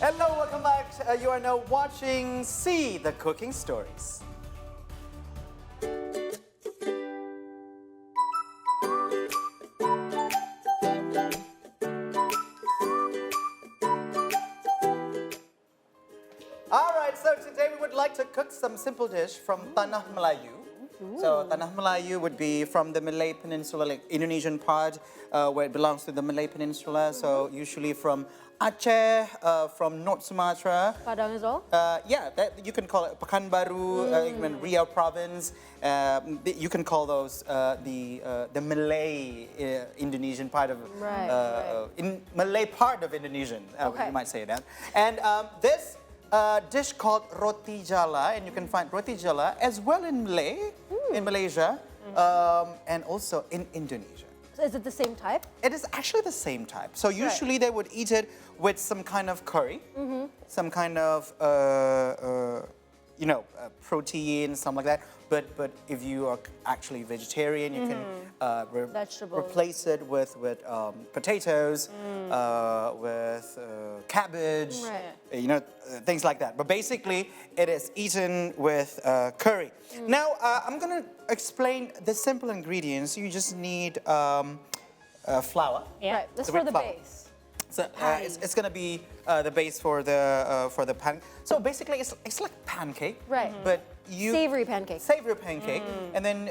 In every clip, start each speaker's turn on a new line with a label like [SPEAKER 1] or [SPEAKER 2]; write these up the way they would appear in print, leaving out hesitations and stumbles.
[SPEAKER 1] Hello, welcome back. You are now watching See the Cooking Stories. All right, so today we would like to cook some simple dish from Tanah Melayu. So Tanah Melayu would be from the Malay Peninsula, like Indonesian part, where it belongs to the Malay Peninsula. So usually from Aceh, from North Sumatra.
[SPEAKER 2] Padang as well?
[SPEAKER 1] Yeah, you can call it Pekanbaru, even Riau province. You can call those the Malay Indonesian part of in Malay part of Indonesian. You might say that. And this dish called Roti Jala, and you can find Roti Jala as well in Malay, in Malaysia, and also in Indonesia.
[SPEAKER 2] So is it the same type?
[SPEAKER 1] It is actually the same type. So usually they would eat it with some kind of curry, some kind of protein, something like that. But if you are actually vegetarian, you can replace it with potatoes, with cabbage, things like that. But basically, it is eaten with curry. Now, I'm going to explain the simple ingredients. You just need flour.
[SPEAKER 2] Yeah. Right. This is for the base.
[SPEAKER 1] So it's going to be the base for the pan. So basically, it's like pancake,
[SPEAKER 2] right?
[SPEAKER 1] But
[SPEAKER 2] savory pancake.
[SPEAKER 1] Savory pancake, and then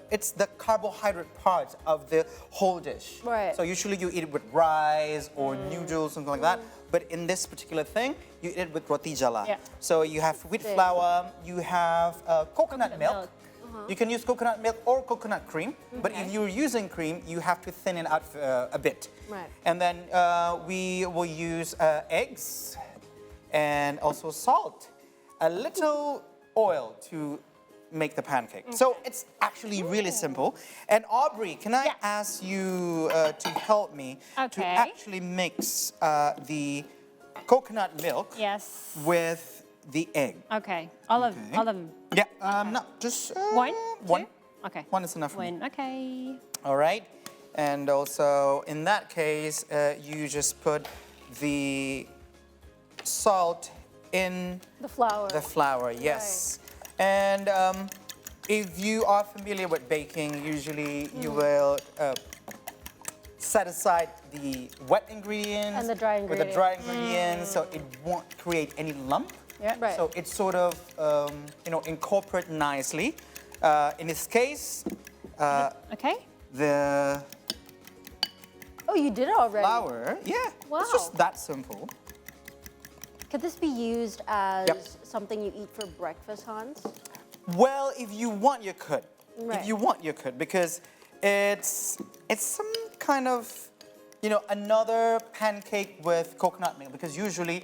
[SPEAKER 1] it's the carbohydrate part of the whole dish.
[SPEAKER 2] Right.
[SPEAKER 1] So usually you eat it with rice or noodles, something like that. But in this particular thing, you eat it with roti jala.
[SPEAKER 2] Yeah.
[SPEAKER 1] So you have wheat flour, you have coconut milk. You can use coconut milk or coconut cream, but if you're using cream, you have to thin it out a bit.
[SPEAKER 2] Right.
[SPEAKER 1] And then we will use eggs and also salt, a little oil to make the pancake. So it's actually really simple. And Aubrey, can I ask you to help me to actually mix the coconut milk with the egg?
[SPEAKER 3] Okay, all of them.
[SPEAKER 1] Yeah, not just
[SPEAKER 3] one.
[SPEAKER 1] One.
[SPEAKER 3] Two? Okay.
[SPEAKER 1] One is enough for me.
[SPEAKER 3] One. Okay.
[SPEAKER 1] All right, and also in that case, you just put the salt in
[SPEAKER 2] the flour.
[SPEAKER 1] The flour, yes. Right. And if you are familiar with baking, usually you will set aside the wet ingredients
[SPEAKER 2] and the dry ingredients.
[SPEAKER 1] With the dry ingredients, so it won't create any lump.
[SPEAKER 2] Yeah, right.
[SPEAKER 1] So it's sort of incorporate nicely. In this case, the
[SPEAKER 2] you did it already.
[SPEAKER 1] Flour, yeah.
[SPEAKER 2] Wow.
[SPEAKER 1] It's just that simple.
[SPEAKER 2] Could this be used as something you eat for breakfast, Hans?
[SPEAKER 1] Well, if you want, you could.
[SPEAKER 2] Right.
[SPEAKER 1] If you want, you could, because it's some kind of, another pancake with coconut milk, because usually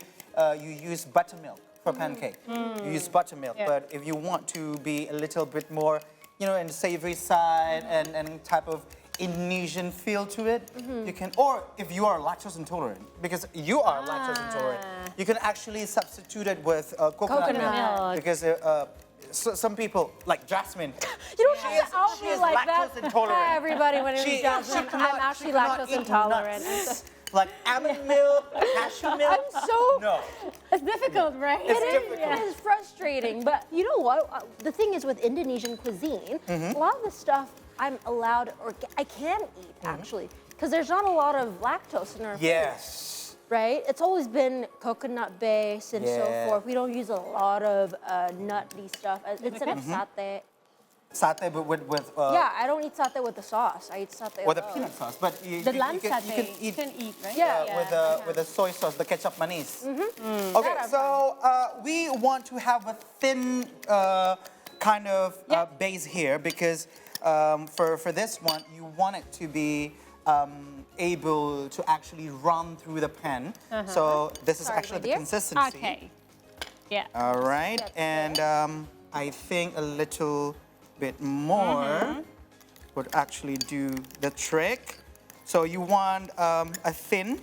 [SPEAKER 1] you use buttermilk for pancake. You use buttermilk, but if you want to be a little bit more, in the savory side and type of Indonesian feel to it, you can, or if you are lactose intolerant, because you are lactose intolerant, you can actually substitute it with coconut milk. Because some people, like Jasmine,
[SPEAKER 2] you don't have to out me like that.
[SPEAKER 1] Intolerant.
[SPEAKER 2] Hi everybody, my name is Jasmine. I'm actually lactose intolerant.
[SPEAKER 1] Like almond milk, cashew milk.
[SPEAKER 2] It's difficult, right?
[SPEAKER 1] It's difficult.
[SPEAKER 2] It is frustrating, but you know what? The thing is with Indonesian cuisine, a lot of the stuff I'm allowed, or I can eat actually, because there's not a lot of lactose in our food, right? It's always been coconut based and so forth. We don't use a lot of nutty stuff. Instead of satay.
[SPEAKER 1] Satay, but with
[SPEAKER 2] I don't eat satay with the sauce. I eat satay
[SPEAKER 1] with the peanut sauce. But you can eat,
[SPEAKER 3] right?
[SPEAKER 1] Yeah, with the soy sauce, the ketchup manis. Okay, so we want to have a thin kind of base here, because for this one, you want it to be able to actually run through the pan. So this is actually the consistency.
[SPEAKER 3] Okay. Yeah.
[SPEAKER 1] All right, and I think a little bit more would actually do the trick. So you want a thin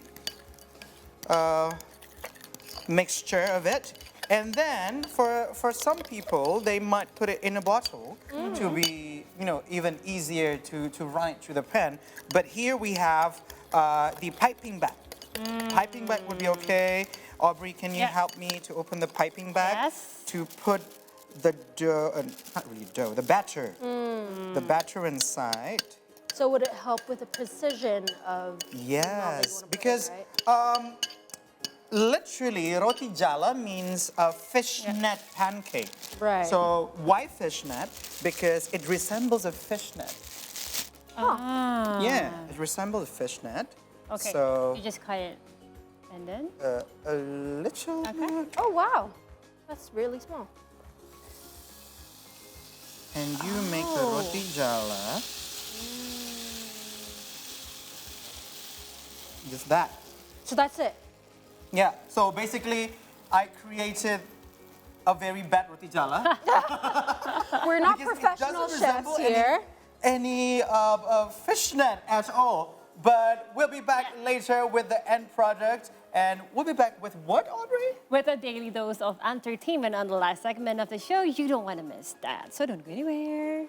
[SPEAKER 1] mixture of it. And then for some people, they might put it in a bottle to be, even easier to run it through the pan. But here we have the piping bag. Piping bag would be okay. Aubrey, can you
[SPEAKER 3] Yeah.
[SPEAKER 1] help me to open the piping bag?
[SPEAKER 3] Yes.
[SPEAKER 1] To put the dough, not really dough, the batter. The batter inside.
[SPEAKER 2] So would it help with the precision of
[SPEAKER 1] Yes,
[SPEAKER 2] put it,
[SPEAKER 1] because
[SPEAKER 2] right?
[SPEAKER 1] literally roti jala means a fishnet pancake.
[SPEAKER 2] Right.
[SPEAKER 1] So why fishnet? Because it resembles a fishnet.
[SPEAKER 3] Ah.
[SPEAKER 1] Yeah, it resembles a fishnet.
[SPEAKER 3] Okay.
[SPEAKER 1] So
[SPEAKER 3] You just cut it. And then?
[SPEAKER 1] a little bit.
[SPEAKER 2] Oh wow, that's really small.
[SPEAKER 1] And you make the roti jala. Just that.
[SPEAKER 2] So that's it.
[SPEAKER 1] Yeah, so basically, I created a very bad roti jala.
[SPEAKER 2] We're not
[SPEAKER 1] Because it
[SPEAKER 2] professional
[SPEAKER 1] doesn't
[SPEAKER 2] chefs
[SPEAKER 1] resemble
[SPEAKER 2] here.
[SPEAKER 1] any fishnet at all. But we'll be back later with the end product. And we'll be back with what, Audrey?
[SPEAKER 3] With a daily dose of entertainment on the last segment of the show. You don't want to miss that. So don't go anywhere.